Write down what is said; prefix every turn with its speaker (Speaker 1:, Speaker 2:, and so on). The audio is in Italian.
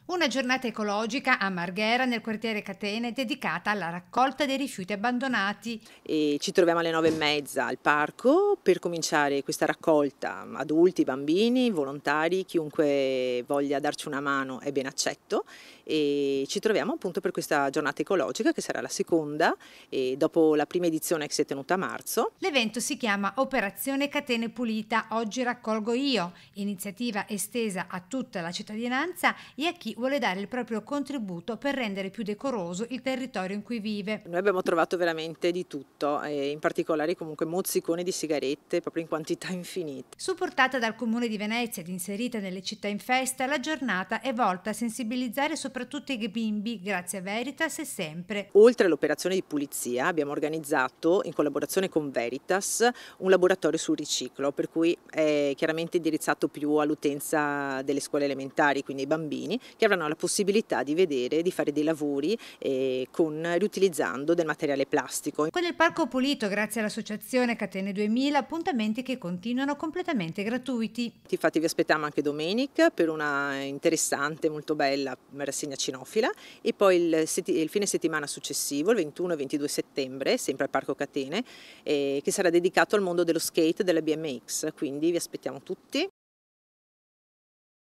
Speaker 1: Una giornata ecologica a Marghera, nel quartiere Catene, dedicata alla raccolta dei rifiuti abbandonati.
Speaker 2: E ci troviamo alle 9:30 al parco per cominciare questa raccolta. Adulti, bambini, volontari, chiunque voglia darci una mano è ben accetto, e ci troviamo appunto per questa giornata ecologica che sarà la seconda, e dopo la prima edizione che si è tenuta a marzo.
Speaker 1: L'evento si chiama Operazione Catene Pulita, oggi raccolgo io, iniziativa estesa a tutta la cittadinanza e a chi vuole dare il proprio contributo per rendere più decoroso il territorio in cui vive.
Speaker 2: Noi abbiamo trovato veramente di tutto, e in particolare comunque mozziconi di sigarette proprio in quantità infinite.
Speaker 1: Supportata dal Comune di Venezia ed inserita nelle città in festa, la giornata è volta a sensibilizzare soprattutto i bimbi, grazie a Veritas e sempre.
Speaker 2: Oltre all'operazione di pulizia abbiamo organizzato, in collaborazione con Veritas, un laboratorio sul riciclo, per cui è chiaramente indirizzato più all'utenza delle scuole elementari, quindi ai bambini, che avranno la possibilità di vedere, di fare dei lavori riutilizzando del materiale plastico.
Speaker 1: Con il parco pulito, grazie all'associazione Catene 2000, appuntamenti che continuano completamente gratuiti.
Speaker 2: Infatti vi aspettiamo anche domenica per una interessante, molto bella rassegna cinofila, e poi il fine settimana successivo, il 21 e 22 settembre, sempre al Parco Catene, che sarà dedicato al mondo dello skate e della BMX, quindi vi aspettiamo tutti.